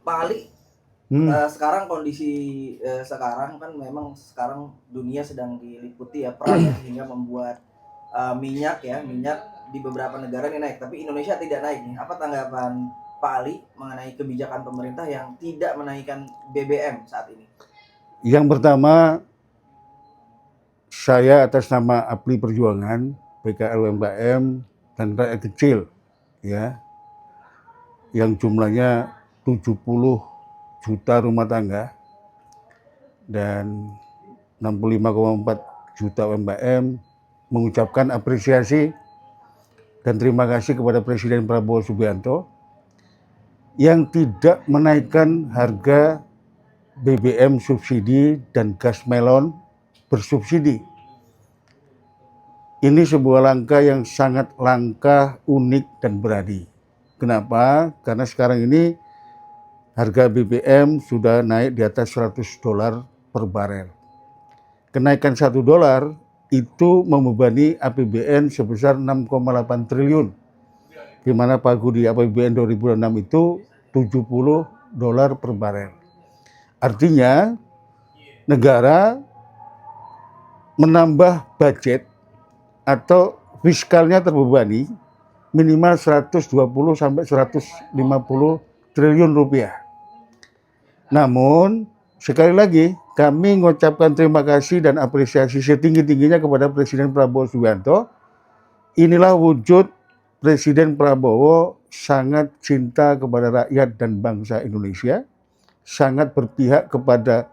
Pak Ali, Hmm, sekarang kondisi sekarang kan memang sekarang dunia sedang diliputi ya perang ya, sehingga membuat minyak di beberapa negara ini naik, tapi Indonesia tidak naik nih. Apa tanggapan Pak Ali mengenai kebijakan pemerintah yang tidak menaikkan BBM saat ini? yang pertama, saya atas nama APLI Perjuangan, PKL UMKM, dan rakyat kecil, ya, yang jumlahnya 70 juta rumah tangga dan 65,4 juta UMKM, mengucapkan apresiasi dan terima kasih kepada Presiden Prabowo Subianto yang tidak menaikkan harga BBM subsidi dan gas melon bersubsidi. Ini sebuah langkah yang sangat langka, unik, dan berani. Kenapa? Karena sekarang ini harga BBM sudah naik di atas $100 per barel. Kenaikan $1 itu membebani APBN sebesar 6,8 triliun, di mana pagu di APBN 2006 itu $70 per barel. Artinya negara menambah budget atau fiskalnya terbebani minimal 120 sampai 150 triliun rupiah. Namun sekali lagi kami mengucapkan terima kasih dan apresiasi setinggi-tingginya kepada Presiden Prabowo Subianto. Inilah wujud Presiden Prabowo sangat cinta kepada rakyat dan bangsa Indonesia, sangat berpihak kepada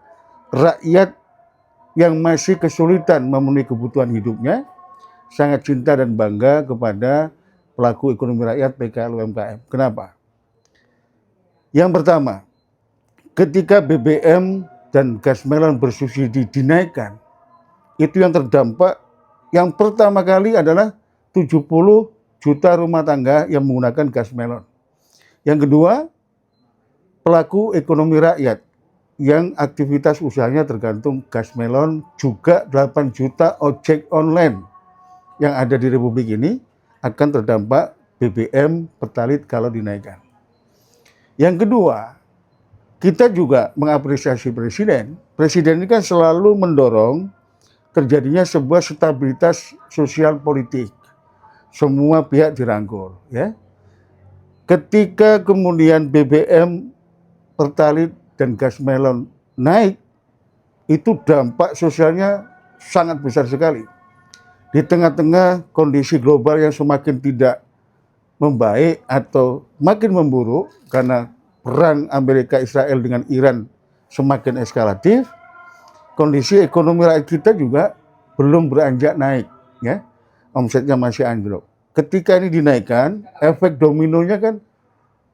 rakyat yang masih kesulitan memenuhi kebutuhan hidupnya, sangat cinta dan bangga kepada pelaku ekonomi rakyat PKL UMKM. Kenapa? Yang pertama, ketika BBM dan gas melon bersubsidi dinaikkan, itu yang terdampak yang pertama kali adalah 70 juta rumah tangga yang menggunakan gas melon. Yang kedua, pelaku ekonomi rakyat yang aktivitas usahanya tergantung gas melon, juga 8 juta ojek online yang ada di Republik ini akan terdampak BBM Pertalite kalau dinaikkan. Yang kedua, kita juga mengapresiasi Presiden. Presiden ini kan selalu mendorong terjadinya sebuah stabilitas sosial politik. Semua pihak dirangkul, ya. Ketika kemudian BBM Pertalite dan gas melon naik, itu dampak sosialnya sangat besar sekali. Di tengah-tengah kondisi global yang semakin tidak membaik atau makin memburuk karena perang Amerika Israel dengan Iran semakin eskalatif, kondisi ekonomi rakyat kita juga belum beranjak naik, ya. Omsetnya masih anjlok. Ketika ini dinaikkan, efek dominonya kan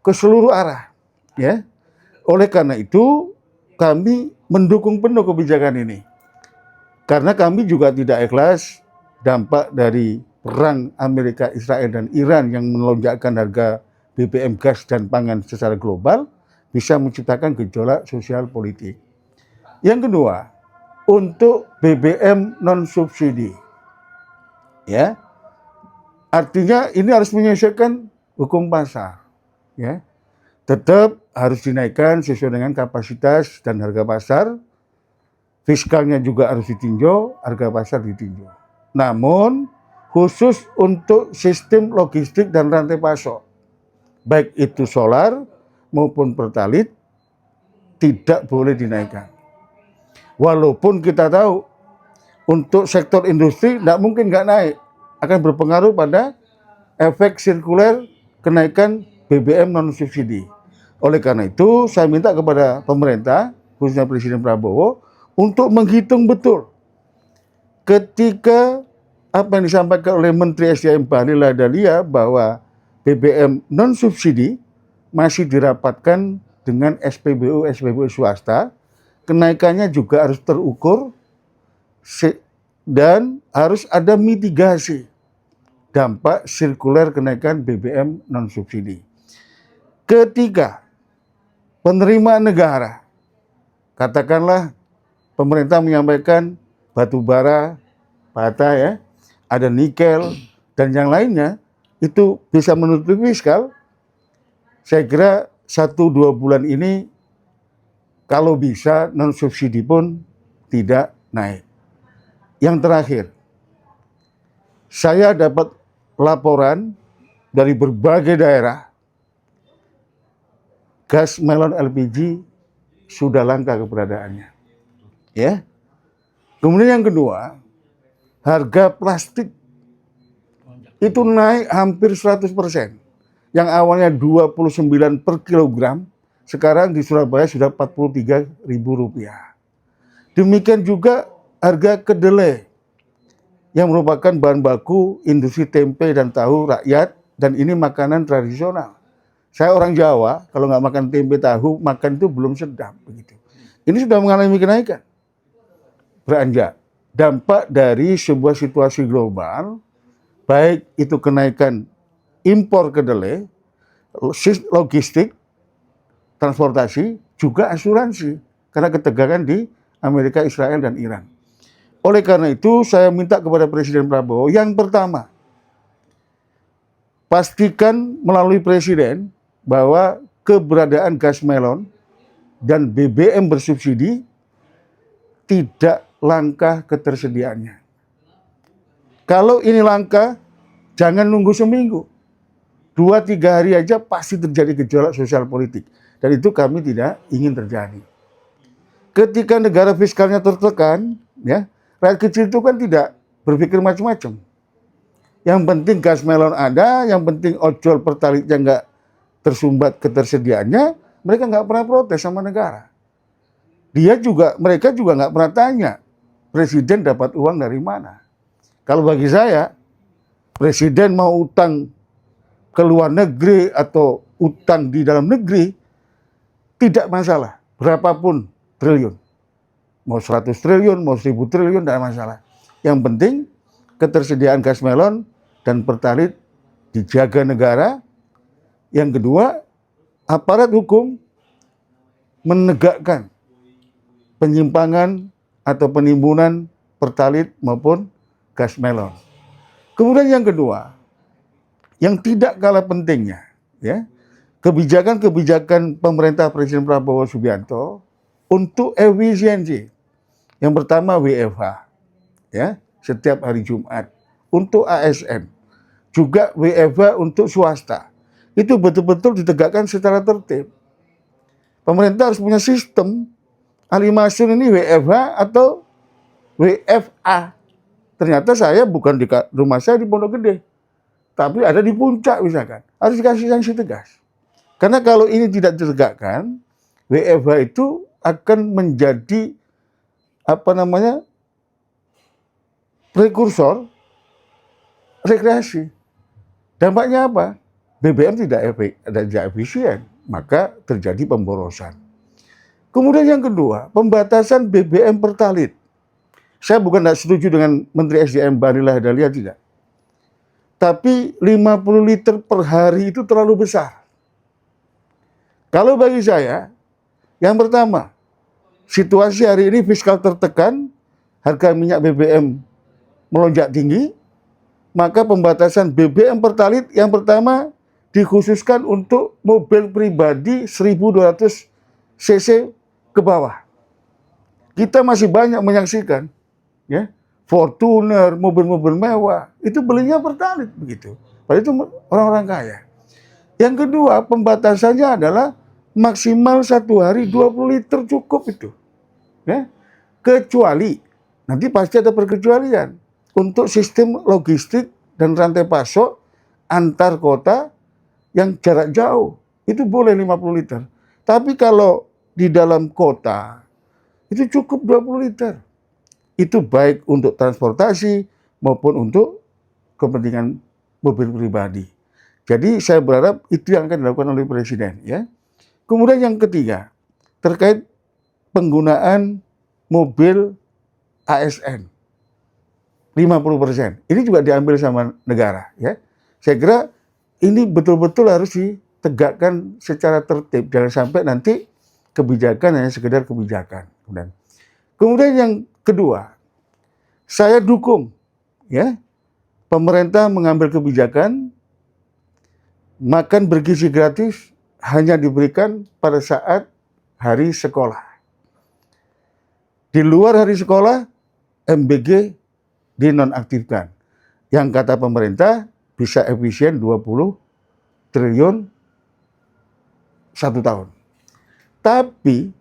ke seluruh arah, ya. Oleh karena itu, kami mendukung penuh kebijakan ini. Karena kami juga tidak ikhlas dampak dari perang Amerika, Israel, dan Iran yang melonjakkan harga BBM, gas, dan pangan secara global bisa menciptakan gejolak sosial politik. Yang kedua, untuk BBM non-subsidi, ya, artinya ini harus menyesuaikan hukum pasar, ya. Tetap harus dinaikkan sesuai dengan kapasitas dan harga pasar, fiskalnya juga harus ditinjau, harga pasar ditinjau. Namun khusus untuk sistem logistik dan rantai pasok, baik itu solar maupun pertalite, tidak boleh dinaikkan. Walaupun kita tahu untuk sektor industri tidak mungkin nggak naik, akan berpengaruh pada efek sirkuler kenaikan BBM non subsidi. Oleh karena itu, saya minta kepada pemerintah, khususnya Presiden Prabowo, untuk menghitung betul ketika apa yang disampaikan oleh Menteri SDM Bahlil Lahadalia bahwa BBM non subsidi masih dirapatkan dengan SPBU swasta, kenaikannya juga harus terukur dan harus ada mitigasi dampak sirkuler kenaikan BBM non subsidi. Ketiga, penerimaan negara, katakanlah pemerintah menyampaikan batu bara, bata, ya, ada nikel dan yang lainnya, itu bisa menutupi fiskal. Saya kira 1-2 bulan ini kalau bisa non subsidi pun tidak naik. Yang terakhir, saya dapat laporan dari berbagai daerah, gas melon LPG sudah langka keberadaannya. Ya. Kemudian yang kedua, harga plastik itu naik hampir 100%. Yang awalnya 29 per kilogram, sekarang di Surabaya sudah Rp43.000. Demikian juga harga kedelai yang merupakan bahan baku industri tempe dan tahu rakyat, dan ini makanan tradisional. Saya orang Jawa, kalau nggak makan tempe tahu, makan itu belum sedap begitu. Ini sudah mengalami kenaikan. Beranjak. Dampak dari sebuah situasi global, baik itu kenaikan impor kedelai, logistik, transportasi, juga asuransi, karena ketegangan di Amerika, Israel, dan Iran. Oleh karena itu, saya minta kepada Presiden Prabowo, yang pertama, pastikan melalui Presiden bahwa keberadaan gas melon dan BBM bersubsidi tidak langka ketersediaannya. Kalau ini langka, jangan nunggu seminggu. 2-3 hari aja pasti terjadi gejolak sosial politik. Dan itu kami tidak ingin terjadi. Ketika negara fiskalnya tertekan, ya, rakyat kecil itu kan tidak berpikir macam-macam. Yang penting gas melon ada, yang penting ojol pertalitnya nggak tersumbat ketersediaannya, mereka nggak pernah protes sama negara. Mereka juga nggak pernah tanya, Presiden dapat uang dari mana. Kalau bagi saya, Presiden mau utang ke luar negeri atau utang di dalam negeri, tidak masalah. Berapapun triliun. Mau 100 triliun, mau 1000 triliun, tidak masalah. Yang penting, ketersediaan gas melon dan pertalit dijaga negara. Yang kedua, aparat hukum menegakkan penyimpangan atau penimbunan pertalit maupun gas melon. Kemudian yang kedua, yang tidak kalah pentingnya, ya, kebijakan-kebijakan pemerintah Presiden Prabowo Subianto untuk efisiensi. Yang pertama WFH, ya, setiap hari Jumat. Untuk ASN, juga WFH untuk swasta. Itu betul-betul ditegakkan secara tertib. Pemerintah harus punya sistem. Ali Masyur ini WFH atau WFA. Ternyata saya bukan di rumah saya di Pondok Gede, tapi ada di puncak misalkan. Harus dikasih sanksi tegas. Karena kalau ini tidak ditegakkan, WFH itu akan menjadi prekursor rekreasi. Dampaknya apa? BBM tidak efisien, maka terjadi pemborosan. Kemudian yang kedua, pembatasan BBM pertalit. Saya bukan tidak setuju dengan Menteri SDM Bahlil Lahadalia, tidak. Tapi 50 liter per hari itu terlalu besar. Kalau bagi saya, yang pertama, situasi hari ini fiskal tertekan, harga minyak BBM melonjak tinggi, maka pembatasan BBM pertalit yang pertama dikhususkan untuk mobil pribadi 1200 cc ke bawah. Kita masih banyak menyaksikan, ya, Fortuner, mobil-mobil mewah, itu belinya pertalit begitu. Padahal itu orang-orang kaya. Yang kedua, pembatasannya adalah maksimal 1 hari 20 liter cukup itu. Ya. Kecuali, nanti pasti ada perkecualian. Untuk sistem logistik dan rantai pasok antar kota yang jarak jauh, itu boleh 50 liter. Tapi kalau di dalam kota, itu cukup 20 liter. Itu baik untuk transportasi maupun untuk kepentingan mobil pribadi. Jadi saya berharap itu yang akan dilakukan oleh Presiden, ya. Kemudian yang ketiga, terkait penggunaan mobil ASN 50%. Ini juga diambil sama negara, ya. Saya kira ini betul-betul harus ditegakkan secara tertib, jangan sampai nanti kebijakan hanya sekedar kebijakan. Kemudian yang kedua, saya dukung, ya, pemerintah mengambil kebijakan makan bergizi gratis hanya diberikan pada saat hari sekolah. Di luar hari sekolah, MBG dinonaktifkan. Yang kata pemerintah bisa efisien 20 triliun 1 tahun. Tapi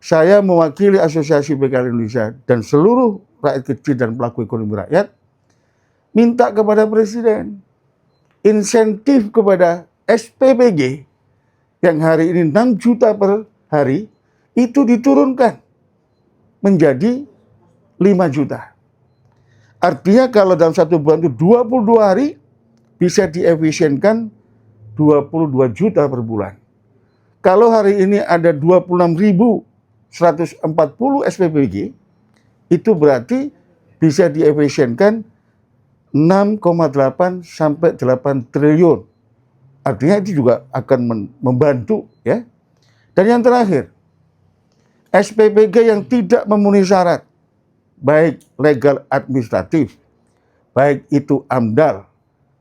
saya mewakili Asosiasi PKL Indonesia dan seluruh rakyat kecil dan pelaku ekonomi rakyat minta kepada Presiden insentif kepada SPPG yang hari ini 6 juta per hari itu diturunkan menjadi 5 juta. Artinya kalau dalam 1 bulan itu 22 hari bisa diefisienkan 22 juta per bulan. Kalau hari ini ada 26.140 SPPG, itu berarti bisa diefisienkan 6,8 sampai 8 triliun. Artinya itu juga akan membantu ya. Dan yang terakhir, SPPG yang tidak memenuhi syarat, baik legal administratif, baik itu AMDAL,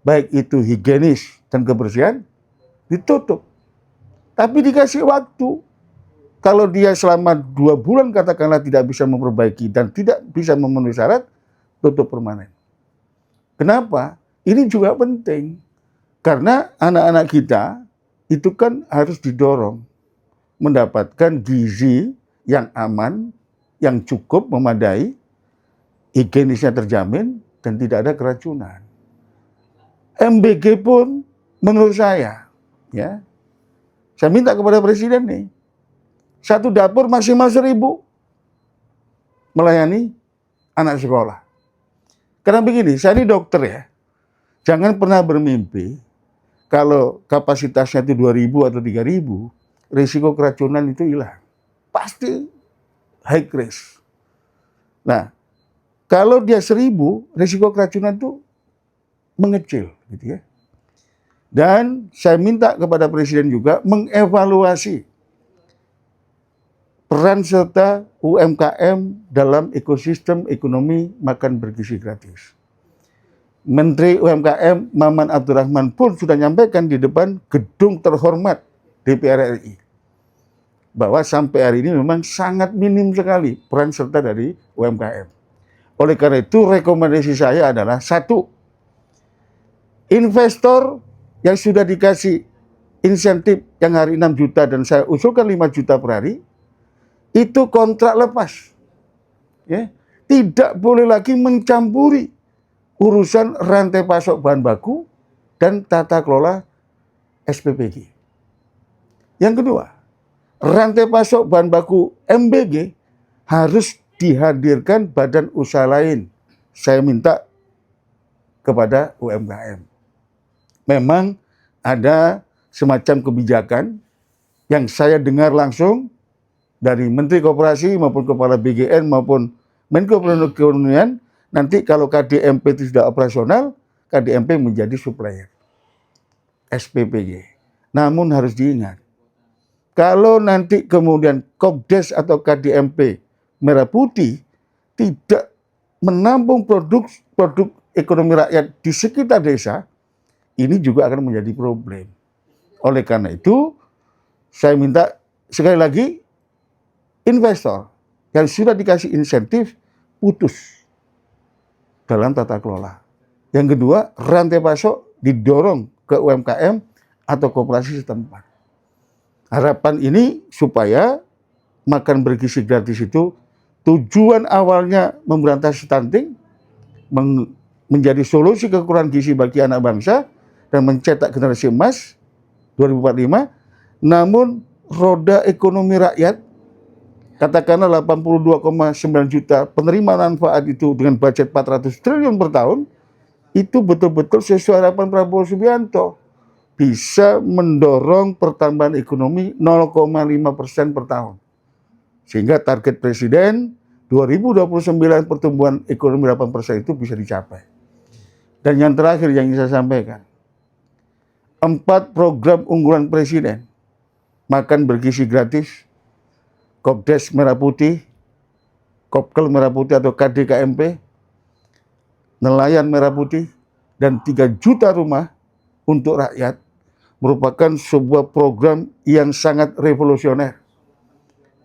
baik itu higienis dan kebersihan, ditutup. Tapi dikasih waktu. Kalau dia selama 2 bulan katakanlah tidak bisa memperbaiki dan tidak bisa memenuhi syarat, tutup permanen. Kenapa? Ini juga penting. Karena anak-anak kita itu kan harus didorong mendapatkan gizi yang aman, yang cukup, memadai, higienisnya terjamin, dan tidak ada keracunan. MBG pun menurut saya, ya, saya minta kepada Presiden nih, 1 dapur maksimal 1.000 melayani anak sekolah. Karena begini, saya ini dokter ya, jangan pernah bermimpi kalau kapasitasnya itu 2.000 atau 3.000, risiko keracunan itu hilang. Pasti high risk. Nah, kalau dia 1.000, risiko keracunan itu mengecil, gitu ya. Dan saya minta kepada Presiden juga mengevaluasi peran serta UMKM dalam ekosistem ekonomi makan bergizi gratis. Menteri UMKM Maman Abdurrahman pun sudah menyampaikan di depan gedung terhormat DPR RI bahwa sampai hari ini memang sangat minim sekali peran serta dari UMKM. Oleh karena itu rekomendasi saya adalah 1, investor yang sudah dikasih insentif yang hari 6 juta dan saya usulkan 5 juta per hari, itu kontrak lepas. Ya, tidak boleh lagi mencampuri urusan rantai pasok bahan baku dan tata kelola SPPG. Yang kedua, rantai pasok bahan baku MBG harus dihadirkan badan usaha lain. Saya minta kepada UMKM. Memang ada semacam kebijakan yang saya dengar langsung dari Menteri Koperasi maupun Kepala BGN maupun Menko Perekonomian. Nanti kalau KDMP itu sudah operasional, KDMP menjadi supplier SPPG. Namun harus diingat, kalau nanti kemudian Kopdes atau KDMP Merah Putih tidak menampung produk ekonomi rakyat di sekitar desa, ini juga akan menjadi problem. Oleh karena itu, saya minta sekali lagi, investor yang sudah dikasih insentif, putus dalam tata kelola. Yang kedua, rantai pasok didorong ke UMKM atau koperasi setempat. Harapan ini supaya makan bergizi gratis itu tujuan awalnya memberantas stunting, menjadi solusi kekurangan gizi bagi anak bangsa dan mencetak generasi emas 2045, namun roda ekonomi rakyat katakanlah 82,9 juta penerima manfaat itu dengan budget 400 triliun per tahun, itu betul-betul sesuai harapan Prabowo Subianto. Bisa mendorong pertambahan ekonomi 0,5% per tahun. Sehingga target Presiden 2029 pertumbuhan ekonomi 8% itu bisa dicapai. Dan yang terakhir yang ingin saya sampaikan, 4 program unggulan Presiden, makan bergizi gratis, Kopdes Merah Putih, Kopkel Merah Putih atau KDKMP, nelayan Merah Putih, dan 3 juta rumah untuk rakyat, merupakan sebuah program yang sangat revolusioner.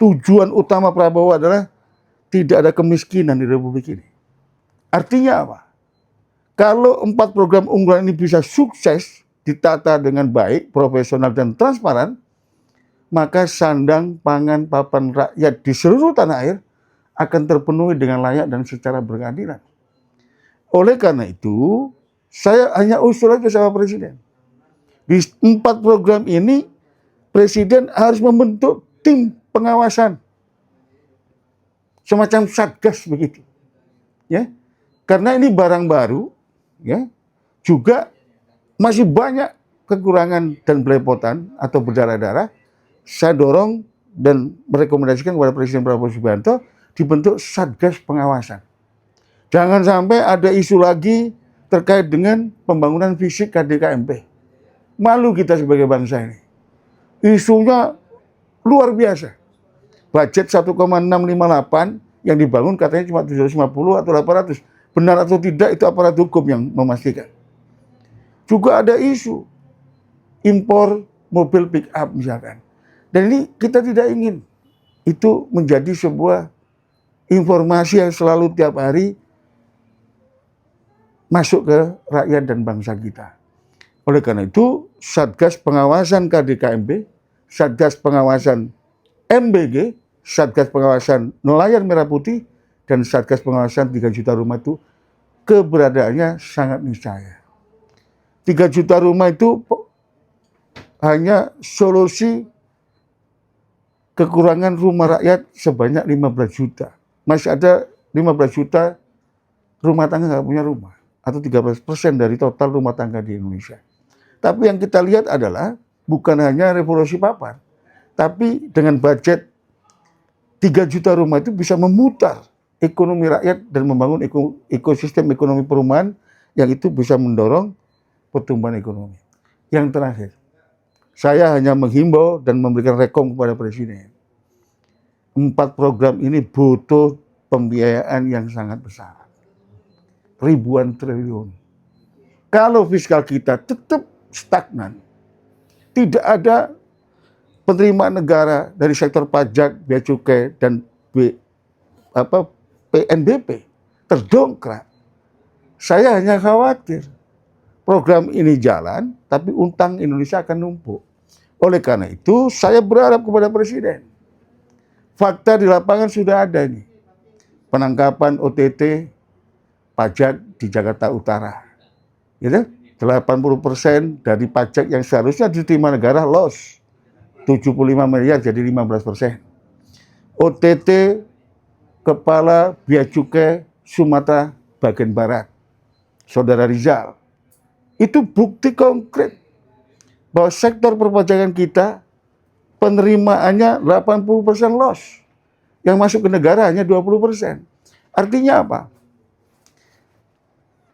Tujuan utama Prabowo adalah tidak ada kemiskinan di Republik ini. Artinya apa? Kalau 4 program unggulan ini bisa sukses, ditata dengan baik, profesional, dan transparan, maka sandang, pangan, papan rakyat di seluruh tanah air akan terpenuhi dengan layak dan secara berkeadilan. Oleh karena itu, saya hanya usul aja sama Presiden. Di 4 program ini, Presiden harus membentuk tim pengawasan. Semacam satgas begitu. Ya. Karena ini barang baru, ya, juga masih banyak kekurangan dan belepotan atau berdarah-darah. Saya dorong dan merekomendasikan kepada Presiden Prabowo Subianto dibentuk satgas pengawasan. Jangan sampai ada isu lagi terkait dengan pembangunan fisik KDKMP. Malu kita sebagai bangsa ini. Isunya luar biasa. Budget 1,658 yang dibangun katanya cuma 750 atau 800. Benar atau tidak itu aparat hukum yang memastikan. Juga ada isu impor mobil pick up misalkan. Dan ini kita tidak ingin itu menjadi sebuah informasi yang selalu tiap hari masuk ke rakyat dan bangsa kita. Oleh karena itu, Satgas Pengawasan KDKMP, Satgas Pengawasan MBG, Satgas Pengawasan Nelayan Merah Putih, dan Satgas Pengawasan 3 juta rumah itu keberadaannya sangat niscaya. 3 juta rumah itu hanya solusi kekurangan rumah rakyat sebanyak 15 juta. Masih ada 15 juta rumah tangga nggak punya rumah. Atau 13% dari total rumah tangga di Indonesia. Tapi yang kita lihat adalah bukan hanya revolusi papan. Tapi dengan budget 3 juta rumah itu bisa memutar ekonomi rakyat dan membangun ekosistem ekonomi perumahan yang itu bisa mendorong pertumbuhan ekonomi. Yang terakhir, saya hanya menghimbau dan memberikan rekom kepada Presiden. 4 program ini butuh pembiayaan yang sangat besar. Ribuan triliun. Kalau fiskal kita tetap stagnan, tidak ada penerimaan negara dari sektor pajak, bea cukai, dan PNBP terdongkrak. Saya hanya khawatir program ini jalan, tapi utang Indonesia akan numpuk. Oleh karena itu, saya berharap kepada Presiden. Fakta di lapangan sudah ada nih. Penangkapan OTT pajak di Jakarta Utara. Gitu? 80% dari pajak yang seharusnya diterima negara loss. 75 miliar jadi 15%. OTT Kepala Bea Cukai Sumatera bagian Barat, Saudara Rizal. Itu bukti konkret bahwa sektor perpajakan kita penerimaannya 80% loss. Yang masuk ke negara hanya 20%. Artinya apa?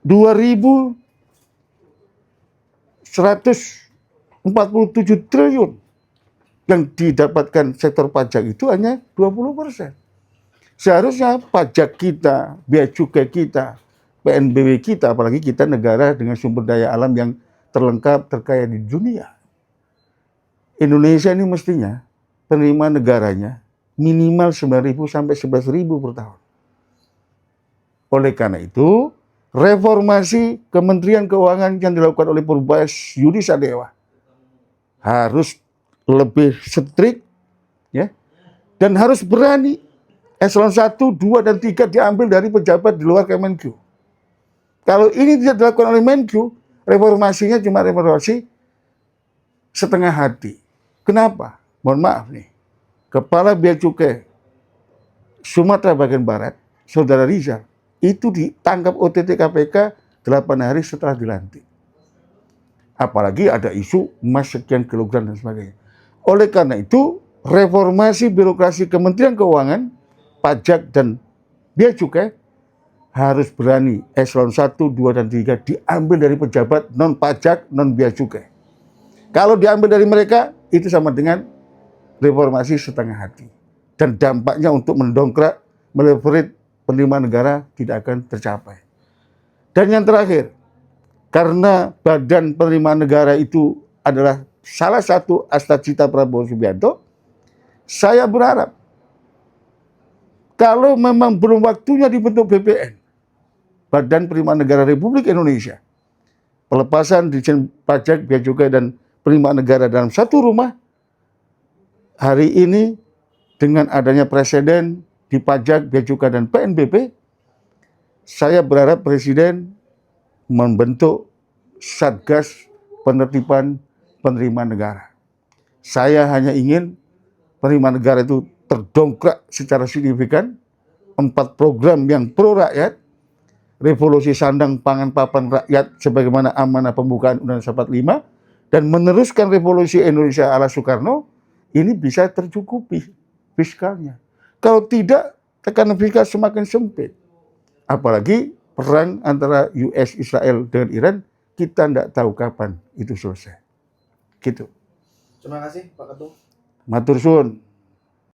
2.147 triliun yang didapatkan sektor pajak itu hanya 20%. Seharusnya pajak kita, bea cukai kita, PNBP kita, apalagi kita negara dengan sumber daya alam yang terlengkap, terkaya di dunia. Indonesia ini mestinya penerimaan negaranya minimal 9.000 sampai 11.000 per tahun. Oleh karena itu, reformasi Kementerian Keuangan yang dilakukan oleh Purbaya Yudi Sadewa harus lebih strict, ya, dan harus berani. Eselon 1, 2, dan 3 diambil dari pejabat di luar Kemenq. Kalau ini tidak dilakukan oleh Menq, reformasinya cuma reformasi setengah hati. Kenapa? Mohon maaf nih, Kepala Bea Cukai Sumatera bagian Barat, Saudara Rizal, itu ditangkap OTT KPK 8 hari setelah dilantik. Apalagi ada isu emas sekian kilogram dan sebagainya. Oleh karena itu, reformasi birokrasi Kementerian Keuangan, pajak dan bea cukai harus berani eselon 1, 2, dan 3 diambil dari pejabat non pajak, non bea cukai. Kalau diambil dari mereka, itu sama dengan reformasi setengah hati. Dan dampaknya untuk mendongkrak, meleverage penerimaan negara tidak akan tercapai. Dan yang terakhir, karena badan penerimaan negara itu adalah salah satu cita Prabowo Subianto, saya berharap kalau memang belum waktunya dibentuk BPN, Badan Penerimaan Negara Republik Indonesia, pelepasan Ditjen Pajak, Bea Cukai dan Penerimaan Negara dalam satu rumah, hari ini dengan adanya presiden di Pajak, Bea Cukai dan PNBP, saya berharap Presiden membentuk Satgas Penertiban Penerimaan Negara. Saya hanya ingin penerimaan negara itu terdongkrak secara signifikan, 4 program yang pro rakyat, revolusi sandang pangan papan rakyat sebagaimana amanah pembukaan Undang-Undang 45, dan meneruskan revolusi Indonesia ala Soekarno, ini bisa tercukupi fiskalnya. Kalau tidak, tekanan fiskal semakin sempit. Apalagi perang antara US, Israel dengan Iran, kita tidak tahu kapan itu selesai. Gitu. Terima kasih Pak Ketum. Matur suwun.